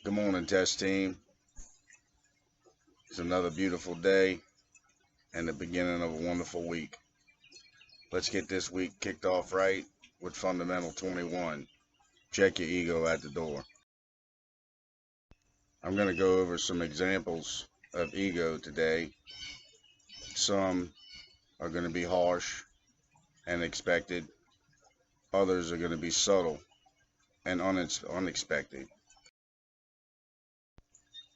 Good morning, test team. It's another beautiful day and the beginning of a wonderful week. Let's get this week kicked off right with Fundamental 21. Check your ego at the door. I'm going to go over some examples of ego today. Some are going to be harsh and expected. Others are going to be subtle and unexpected.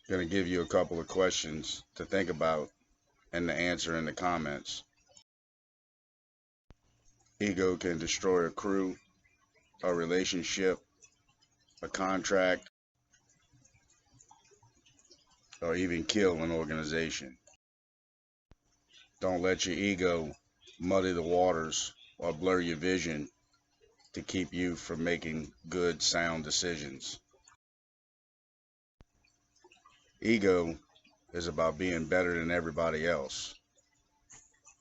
I'm going to give you a couple of questions to think about and to answer in the comments. Ego can destroy a crew, a relationship, a contract, or even kill an organization. Don't let your ego muddy the waters or blur your vision to keep you from making good, sound decisions. Ego is about being better than everybody else.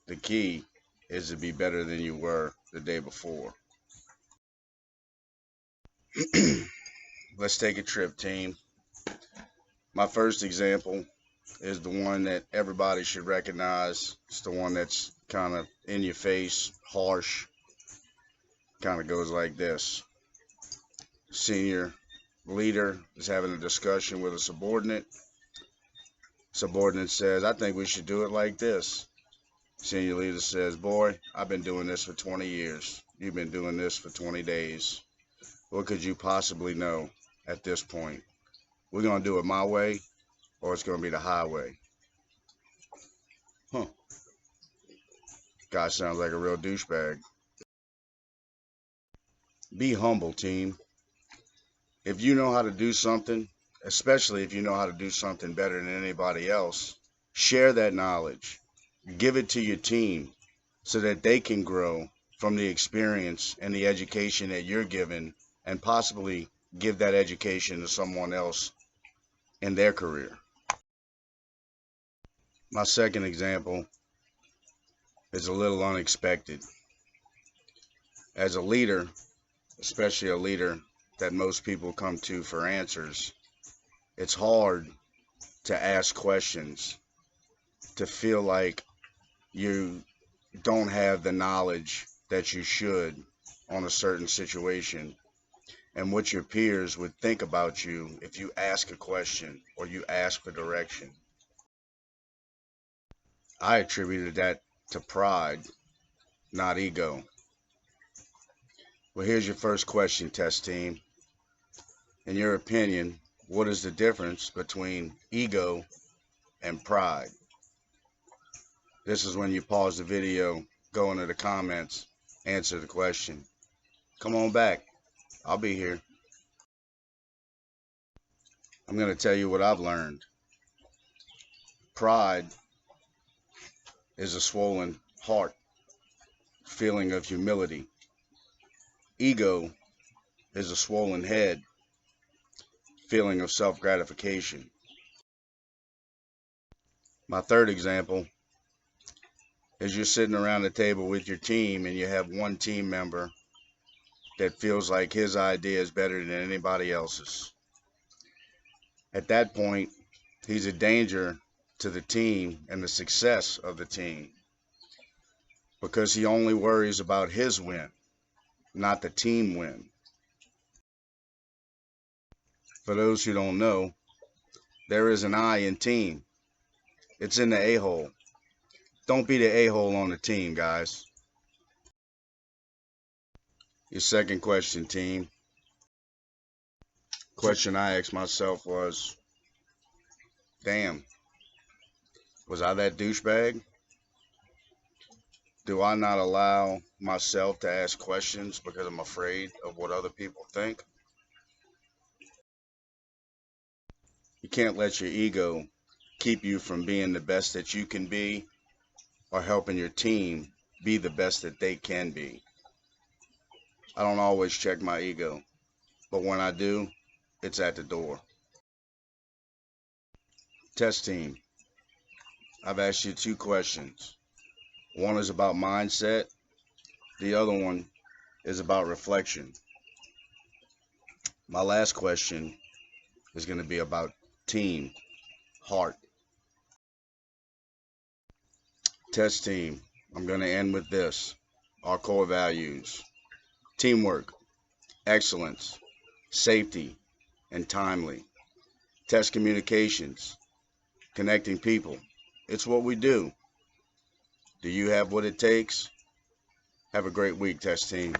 The key is to be better than you were the day before. Let's take a trip, team. My first example is the one that everybody should recognize. It's the one that's kind of in your face, harsh. Kind of goes like this. Senior leader is having a discussion with a subordinate. Subordinate says, "I think we should do it like this." Senior leader says, "Boy, I've been doing this for 20 years. You've been doing this for 20 days. What could you possibly know at this point? We're going to do it my way, or it's going to be the highway." Guy sounds like a real douchebag. Be humble, team. If you know how to do something, especially if you know how to do something better than anybody else, share that knowledge. Give it to your team so that they can grow from the experience and the education that you're given, and possibly give that education to someone else in their career. My second example is a little unexpected. As a leader, especially a leader that most people come to for answers, it's hard to ask questions, to feel like you don't have the knowledge that you should on a certain situation, and what your peers would think about you if you ask a question or you ask for direction. I attributed that to pride, not ego. Well, here's your first question, test team. In your opinion, what is the difference between ego and pride? This is when you pause the video, go into the comments, answer the question. Come on back. I'll be here. I'm going to tell you what I've learned. Pride is a swollen heart, feeling of humility. Ego is a swollen head, feeling of self-gratification. My third example is you're sitting around the table with your team and you have one team member that feels like his idea is better than anybody else's. At that point, he's a danger to the team and the success of the team, because he only worries about his win, not the team win. For those who don't know, there is an I in team. It's in the a-hole. Don't be the a-hole on the team, guys. Your second question, team. Question I asked myself was, damn, was I that douchebag? Do I not allow myself to ask questions because I'm afraid of what other people think? You can't let your ego keep you from being the best that you can be, or helping your team be the best that they can be. I don't always check my ego, but when I do, it's at the door. Test team, I've asked you two questions. One is about mindset. The other one is about reflection. My last question is going to be about team, heart. Test team, I'm going to end with this. Our core values: teamwork, excellence, safety, and timely. Test communications, connecting people. It's what we do. Do you have what it takes? Have a great week, test team.